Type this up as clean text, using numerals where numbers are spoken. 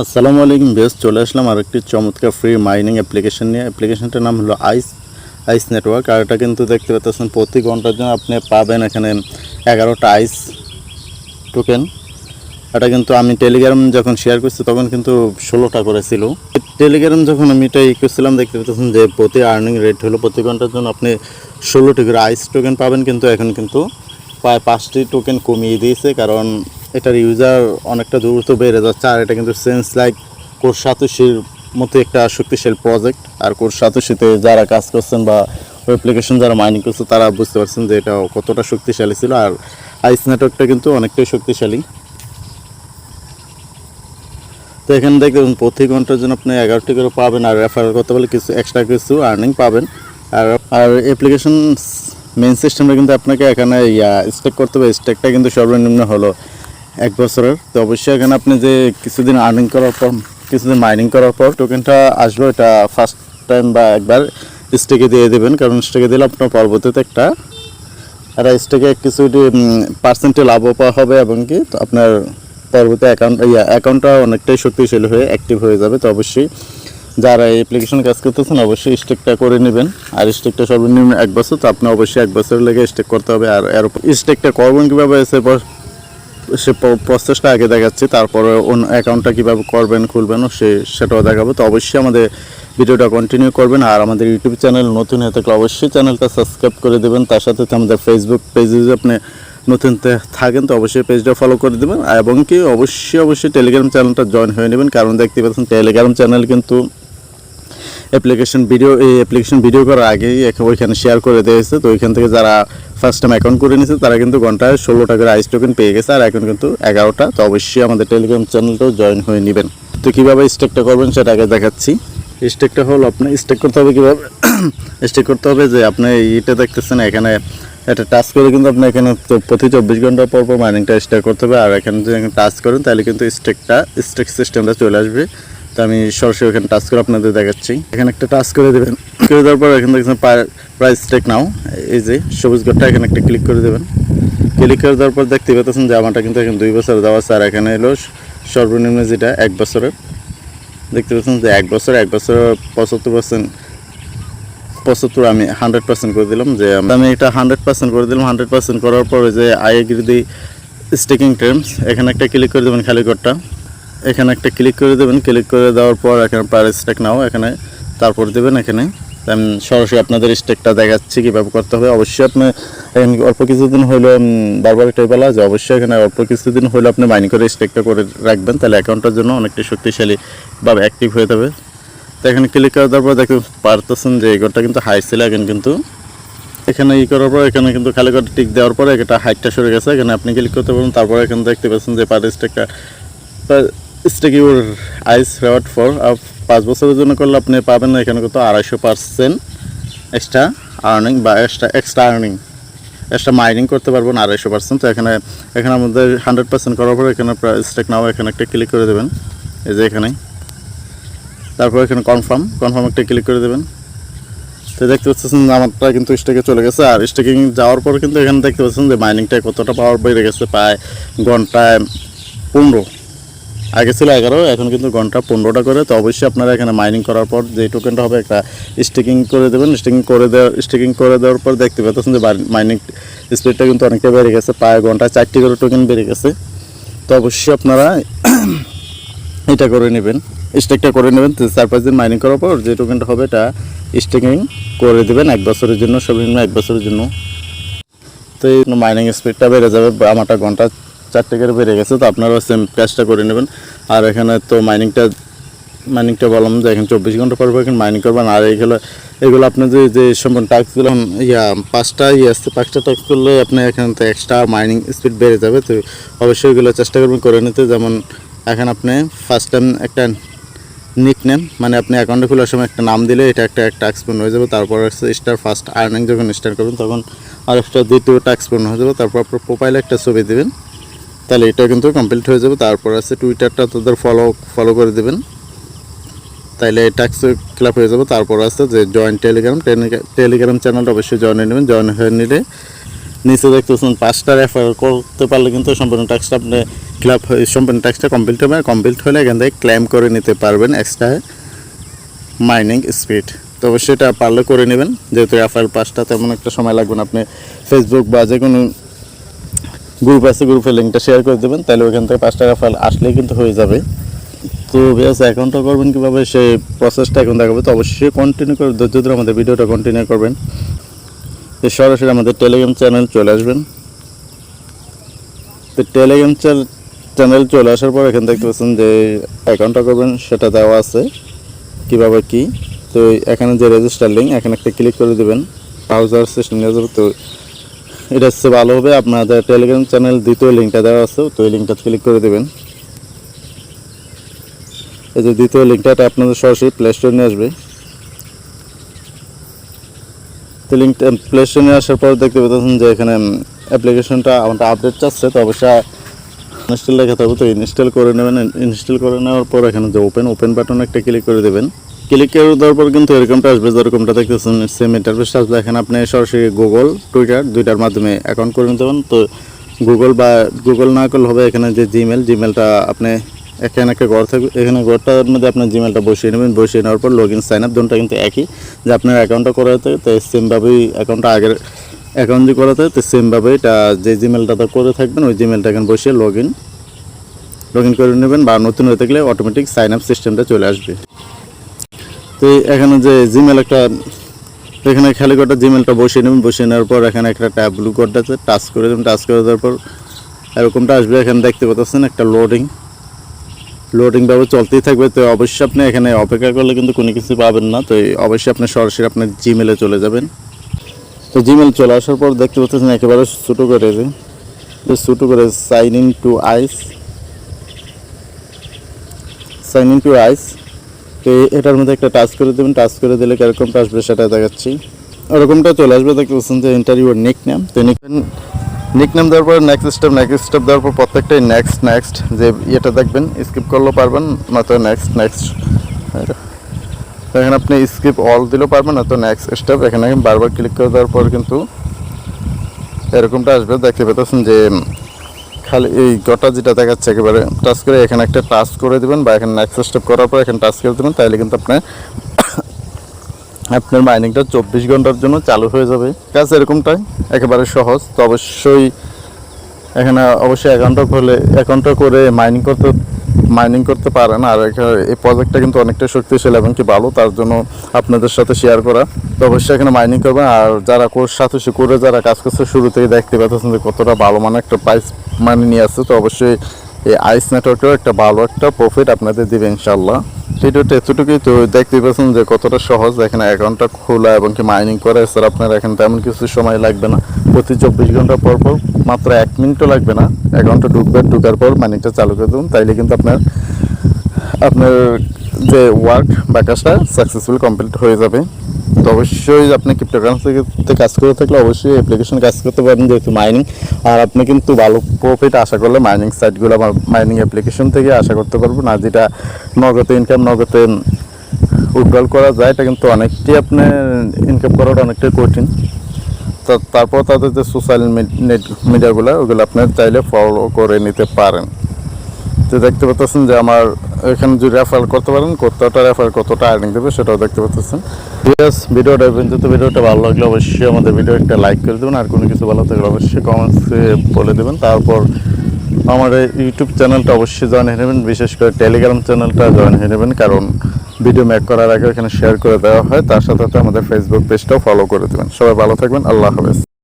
আসসালামু আলাইকুম বেশ চলে আসলাম আর একটি চমৎকার ফ্রি মাইনিং অ্যাপ্লিকেশন নিয়ে। অ্যাপ্লিকেশনটার নাম হলো আইস নেটওয়ার্ক। আর এটা কিন্তু দেখতে পাচ্ছেন প্রতি ঘন্টার জন্য আপনি পাবেন এখানে 11টা আইস টোকেন। এটা কিন্তু আমি টেলিগ্রাম যখন শেয়ার করছি তখন কিন্তু 16টা করেছিল। টেলিগ্রাম যখন আমি এটা করছিলাম দেখতে পাচ্ছেন যে প্রতি আর্নিং রেট হলো প্রতি ঘন্টার জন্য আপনি 16টি করে আইস টোকেন পাবেন, কিন্তু এখন কিন্তু প্রায় 5টি টোকেন কমিয়ে দিয়েছে, কারণ এটার ইউজার অনেকটা দ্রুত বেড়ে যাচ্ছে। আর এটা কিন্তু সেন্স লাইক কোড সাতোশির মতো একটা শক্তিশালী প্রজেক্ট। আর কোড সাতোশিতে যারা কাজ করছেন বা অ্যাপ্লিকেশন যারা মাইনিং করছে তারা বুঝতে পারছেন যে এটা কতটা শক্তিশালী ছিল। আর আইস নেটওয়ার্কটা কিন্তু অনেকটাই শক্তিশালী। তো এখানে দেখবেন প্রতি ঘন্টার জন্য আপনি 11টি করে পাবেন, আর রেফারেল করতে পারলে কিছু এক্সট্রা কিছু আর্নিং পাবেন। আর অ্যাপ্লিকেশন মেইন সিস্টেমটা কিন্তু আপনাকে এখানে স্টেক করতে হবে। স্টেকটা কিন্তু সর্বনিম্ন হলো 1 বছরের। তো অবশ্যই এখানে আপনি যে কিছুদিন আর্নিং করার পর কিছুদিন মাইনিং করার পর টোকেনটা আসবে, এটা ফার্স্ট টাইম বা একবার স্টেকে দিয়ে দেবেন, কারণ স্টেকে দিলে আপনার পরবর্তীতে একটা স্টেকে কিছু পার্সেন্টে লাভও পাওয়া হবে এবং কি আপনার পরবর্তী অ্যাকাউন্টটা অনেকটাই শক্তিশালী হয়ে অ্যাক্টিভ হয়ে যাবে। তো অবশ্যই যারা এই অ্যাপ্লিকেশন কাজ করতেছেন অবশ্যই স্টেকটা করে নেবেন। আর স্টেকটা সর্বনিম্ন 1 বছর, তো আপনি অবশ্যই 1 বছর লেগে স্টেক করতে হবে। আর এর স্টেকটা করবেন কীভাবে সে প্রসেসটা আগে দেখাচ্ছি, তারপরে অন্য অ্যাকাউন্টটা কীভাবে করবেন খুলবেন সেটাও দেখাবো। তো অবশ্যই আমাদের ভিডিওটা কন্টিনিউ করবেন। আর আমাদের ইউটিউব চ্যানেল নতুন হয়ে থাকলে অবশ্যই চ্যানেলটা সাবস্ক্রাইব করে দেবেন। তার সাথে আমাদের ফেসবুক পেজে যদি আপনি নতুন থাকেন তো অবশ্যই পেজটা ফলো করে দেবেন, এবং কি অবশ্যই টেলিগ্রাম চ্যানেলটা জয়েন হয়ে নেবেন, কারণ দেখতে পাচ্ছেন টেলিগ্রাম চ্যানেল কিন্তু অ্যাপ্লিকেশন ভিডিও করার আগেই ওইখানে শেয়ার করে দিয়েছে। তো ওইখান থেকে যারা ফার্স্ট টাইম অ্যাকাউন্ট করে নিয়েছে তারা কিন্তু ঘন্টায় 16টা করে আইস টোকেন পেয়ে গেছে, আর এখন কিন্তু 11টা। তো অবশ্যই আমাদের টেলিগ্রাম চ্যানেলটাও জয়েন হয়ে নেবেন। তো কীভাবে স্টেকটা করবেন সেটা আগে দেখাচ্ছি। স্টেকটা হলো আপনি স্টেক করতে হবে কীভাবে স্টেক করতে হবে, যে আপনি এইটা দেখতেছেন এখানে একটা টাচ করে কিন্তু আপনি এখানে প্রতি 24 ঘন্টা পর মাইনিংটা স্টার্ট করতে হবে। আর এখানে যদি টাচ করেন তাহলে কিন্তু স্টেক সিস্টেমটা চলে আসবে। তো আমি সরাসরি এখানে টাচ করে আপনাদের দেখাচ্ছি। এখানে একটা টাচ করে দেবেন, করে দেওয়ার পর এখানে দেখছেন প্রাইস স্টেক নাও, এই যে সবুজ ঘরটা এখানে একটা ক্লিক করে দেবেন। ক্লিক করে দেওয়ার পর দেখতে পাচ্ছেন যে আমারটা কিন্তু এখন 2 বছর দেওয়া আছে। আর এখানে এলো সর্বনিম্ন যেটা 1 বছরের, দেখতে পাচ্ছেন যে 1 বছর 75% আমি 100% করে দিলাম। যে আমি এটা 100% করে দিলাম। 100% করার পরে যে I agree the staking terms এখানে একটা ক্লিক করে দেবেন, খালি ঘরটা এখানে একটা ক্লিক করে দেবেন। ক্লিক করে দেওয়ার পর এখানে প্রাইস স্টেক নাও এখানে তারপর দেবেন। এখানে আমি সরাসরি আপনাদের স্টেকটা দেখাচ্ছি কীভাবে করতে হবে। অবশ্যই আপনি অল্প কিছুদিন হইলো বারবার এটাই বলা যে অবশ্যই এখানে অল্প কিছুদিন হইলো আপনি মাইনিং করে স্টেকটা করে রাখবেন, তাহলে অ্যাকাউন্টের জন্য অনেকটা শক্তিশালীভাবে অ্যাক্টিভ হয়ে যাবে। তো এখানে ক্লিক করে দেওয়ার পর দেখতে পারতেছেন যে এই ঘরটা কিন্তু হাই ছিল, এখন কিন্তু এখানে করার পর এখানে কিন্তু খালি করে টিক দেওয়ার পরে এটা হাইটটা সরে গেছে। এখানে আপনি ক্লিক করতে পারবেন। তারপরে এখানে দেখতে পাচ্ছেন যে per stake your ice reward for 5 বছরের জন্য করলে আপনি পাবেন এখানে কত 250% এক্সট্রা আর্নিং বা এক্সট্রা মাইনিং করতে পারবেন 250%। তো এখানে আমাদের 100% করার পর এখানে স্টেক নাও এখানে একটা ক্লিক করে দেবেন, এই যে এখানে। তারপর এখানে কনফার্ম একটা ক্লিক করে দেবেন। তো দেখতে পাচ্ছেন আমারটা কিন্তু স্টেকে চলে গেছে। আর স্টেকিং যাওয়ার পর কিন্তু এখানে দেখতে পাচ্ছেন যে মাইনিংটা কতটা পাওয়ার বেড়ে গেছে, প্রায় ঘন্টায় 15, আগে ছিল 11, এখন কিন্তু ঘন্টা 15টা করে। তো অবশ্যই আপনারা এখানে মাইনিং করার পর যে টোকেনটা হবে একটা স্টেকিং করে দেবেন। স্টেকিং করে দেওয়ার পর দেখতে পাচ্ছেন যে মাইনিং স্পিডটা কিন্তু অনেকটা বেড়ে গেছে, প্রায় ঘন্টায় 4টি করে টোকেন বেড়ে গেছে। তো অবশ্যই আপনারা এটা করে নেবেন, স্টেকটা করে নেবেন। 4-5 দিন মাইনিং করার পর যে টোকেনটা হবে এটা স্টেকিং করে দেবেন 1 বছরের জন্য, সর্বনিম্ন 1 বছরের জন্য। তো এই মাইনিং স্পিডটা বেড়ে যাবে, আমারটা ঘন্টা 4টি করে বেড়ে গেছে। তো আপনারাও সেম কাজটা করে নেবেন। আর এখানে তো মাইনিংটা বললাম যে এখন 24 ঘন্টা পর এখানে মাইনিং করবেন। আর এগুলো আপনি যে সম্পূর্ণ টাস্কগুলো 5টা আসছে, 5টা টাস্ক করলে আপনি এখানে তো এক্সট্রা মাইনিং স্পিড বেড়ে যাবে। তো অবশ্যই এগুলো চেষ্টা করবেন করে নিতে। যেমন এখন আপনি ফার্স্ট টাইম একটা নিকনেম, মানে আপনি অ্যাকাউন্টে খোলার সময় একটা নাম দিলে এটা একটা টাস্ক পূর্ণ হয়ে যাবে। তারপর হচ্ছে ফার্স্ট আর্নিং যখন স্টার্ট করবেন তখন আর একটা দ্বিতীয় টাস্ক পূর্ণ হয়ে যাবে। তারপর আপনার প্রোফাইলে একটা ছবি দেবেন, তাহলে এটা কিন্তু কমপ্লিট হয়ে যাবে। তারপর আছে টুইটারটা তাদের ফলো করে দেবেন, তাইলে এই টাস্ক ক্লাব হয়ে যাবে। তারপর আছে যে জয়েন টেলিগ্রাম চ্যানেলটা অবশ্যই জয়েন হয়ে নেবেন। জয়েন হয়ে নিলে নিচে দেখতেছেন 5টা রেফার করতে পারলে কিন্তু সম্পূর্ণ টাস্কটা আপনি সম্পূর্ণ টাস্কটা কমপ্লিট হবে। কমপ্লিট হলে এখান থেকে ক্লেম করে নিতে পারবেন এক্সট্রা মাইনিং স্পিড। তো অবশ্যই এটা পারলে করে নেবেন, যেহেতু রেফারেল পাসটা তেমন একটা সময় লাগবে না। আপনি ফেসবুক বা যে কোনো গ্রুপ আছে, গ্রুপের লিঙ্কটা শেয়ার করে দেবেন, তাহলে ওইখান থেকে 5 টাকা রেফারেল আসলেই কিন্তু হয়ে যাবে। তো ভিউয়ার্স, অ্যাকাউন্টটা করবেন কীভাবে সেই প্রসেসটা এখন দেখাবো। তো অবশ্যই কন্টিনিউ করে ধৈর্য ধরে আমাদের ভিডিওটা কন্টিনিউ করবেন। সরাসরি আমাদের টেলিগ্রাম চ্যানেল চলে আসবেন। তো টেলিগ্রাম চ্যানেল চলে আসার পর এখানে দেখতে পাচ্ছেন যে অ্যাকাউন্টটা করবেন সেটা দেওয়া আছে কীভাবে কী। তো এখানে যে রেজিস্টার লিঙ্ক, এখানে একটা ক্লিক করে দেবেন, ব্রাউজার সিস্টেম নিয়ে যাবে। তো এটা হচ্ছে ভালো হবে, আপনাদের টেলিগ্রাম চ্যানেল দ্বিতীয় লিঙ্কটা দেওয়া আছে, তো এই লিঙ্কটা ক্লিক করে দেবেন। এই যে দ্বিতীয় লিঙ্কটা, এটা আপনাদের সরাসরি প্লে স্টোরে নিয়ে আসবে। তো লিঙ্কটা প্লে স্টোরে নিয়ে আসার পর দেখতে পাচ্ছেন যে এখানে অ্যাপ্লিকেশনটা আমাদের আপডেট চাচ্ছে, তো অবশ্যই ইনস্টল লেখা থাকবে। তো ইনস্টল করে নেবেন। ইনস্টল করে নেওয়ার পর এখানে যে ওপেন বাটনে একটা ক্লিক করে দেবেন। ক্লিক করে দেওয়ার পর কিন্তু এরকমটা আসবে, যেরকমটা দেখতেছেন সেম ইন্টারফেস আসবে। এখানে আপনি সরাসরি গুগল, টুইটার দুইটার মাধ্যমে অ্যাকাউন্ট করে নিতে পারেন। তো গুগল না করলে হবে এখানে যে জিমেলটা আপনি এখানে একটা ঘর থাকবে, এখানে ঘরটার মধ্যে আপনার জিমেলটা বসিয়ে নেবেন। বসিয়ে নেওয়ার পর লগ ইন সাইন আপ দুটোটা কিন্তু একই, যে আপনার অ্যাকাউন্টটা করা থাকে তো সেমভাবেই অ্যাকাউন্টটা আগের অ্যাকাউন্ট যে করা থাকে তো সেমভাবে এটা যে জিমেলটা করে থাকবেন ওই জিমেলটা এখানে বসিয়ে লগ ইন করে নেবেন। বা নতুন হয়ে থাকলে অটোমেটিক সাইন আপ সিস্টেমটা চলে আসবে। তো এখানে যে জিমেল একটা এখানে খালি কোডটা জিমেলটা বসিয়ে নেবেন। বসিয়ে নেওয়ার পর এখানে একটা ট্যাব ব্লু কোডটা আছে, টাচ করে দেবেন। টাচ করে দেওয়ার পর এরকমটা আসবে। এখানে দেখতে পাচ্ছেন একটা লোডিংভাবে চলতেই থাকবে। তো অবশ্যই আপনি এখানে অপেক্ষা করলে কিন্তু কোনো কিছু পাবেন না। তো অবশ্যই আপনি সরাসরি আপনার জিমেলে চলে যাবেন। তো জিমেল চলে আসার পর দেখতে পাচ্ছেন একেবারে ছোটো করে সাইন ইন টু আইস। তো এটার মধ্যে একটা টাচ করে দেবেন। টাচ করে দিলে কীরকমটা আসবে সেটা দেখাচ্ছি। ওরকমটা চলে আসবে। দেখতে পাচ্ছেন যে এন্টার ইউর নিকনেম। তো নিকনেম দেওয়ার পর নেক্সট স্টেপ দেওয়ার পর প্রত্যেকটাই নেক্সট যে এটা দেখবেন, স্কিপ করলেও পারবেন, নয়তো নেক্সট। এখানে আপনি স্কিপ অল দিলেও পারবেন, নয়তো নেক্সট স্টেপ। এখানে বারবার ক্লিক করে দেওয়ার পর কিন্তু এরকমটা আসবে। দেখতে পেতেছেন যে খালি এই গোটা যেটা দেখাচ্ছে একেবারে টাচ করে এখানে একটা টাচ করে দেবেন, বা এখানে নেক্সট স্টেপ করার পর এখানে টাচ করে দেবেন, তাহলে কিন্তু আপনার মাইনিংটা 24 ঘন্টার জন্য চালু হয়ে যাবে। কাজ এরকমটাই একেবারে সহজ। তো অবশ্যই এখানে অ্যাকাউন্টটা করে মাইনিং করতে পারেন। আর এই প্রজেক্টটা কিন্তু অনেকটা শক্তিশালী এবং কি ভালো, তার জন্য আপনাদের সাথে শেয়ার করা। তো অবশ্যই এখানে মাইনিং করবেন। আর যারা satoshi করে যারা কাজ করছে শুরু থেকে দেখতে পাচ্ছেন যে কতটা ভালো মানে একটা প্রাইস মানি নিয়ে আসছে। তো অবশ্যই এই আইস নেটওয়ার্কেও একটা ভালো একটা প্রফিট আপনাদের দেবে ইনশাল্লাহ। ভিডিওটা এতটুকুই। তো দেখতে পাচ্ছেন যে কতটা সহজ এখানে অ্যাকাউন্টটা খোলা এবং কি মাইনিং করা। স্যার আপনার এখানে তেমন কিছু সময় লাগবে না। প্রতি 24 ঘন্টা পর মাত্র 1 মিনিটও লাগবে না। অ্যাকাউন্টে ঢোকার পর মাইনিংটা চালু করে দেবেন, তাইলে কিন্তু আপনার যে ওয়ার্ক বা কাজটা সাকসেসফুল কমপ্লিট হয়ে যাবে। তো অবশ্যই আপনি ক্রিপ্টোকারেন্সিতে কাজ করে থাকলে অবশ্যই অ্যাপ্লিকেশন কাজ করতে পারেন, যেহেতু মাইনিং। আর আপনি কিন্তু ভালো প্রফিট আশা করলে মাইনিং সাইটগুলো বা মাইনিং অ্যাপ্লিকেশন থেকে আশা করতে পারবেন। আর যেটা নগদে উইথড্রল করা যায়, এটা কিন্তু অনেকটাই আপনার ইনকাম করাটা অনেকটাই কঠিন। তারপর তাদের যে সোশ্যাল মিডিয়াগুলো ওগুলো আপনার চাইলে ফলো করে নিতে পারেন। তো দেখতে পাচ্ছেন যে আমার এখানে যদি রেফারেল করতে পারেন কতটা আর্নিং দেবে সেটাও দেখতে পাচ্ছেন। ভিডিওটা ভালো লাগলে অবশ্যই আমাদের ভিডিও একটা লাইক করে দেবেন। আর কোনো কিছু ভালো থাকলে অবশ্যই কমেন্টসে বলে দেবেন। তারপর আমার ইউটিউব চ্যানেলটা অবশ্যই জয়েন হয়ে নেবেন, বিশেষ করে টেলিগ্রাম চ্যানেলটা জয়েন হয়ে নেবেন, কারণ ভিডিও মেক করার আগে এখানে শেয়ার করে দেওয়া হয়। তার সাথে আমাদের ফেসবুক পেজটাও ফলো করে দেবেন। সবাই ভালো থাকবেন। আল্লাহ হাফেজ।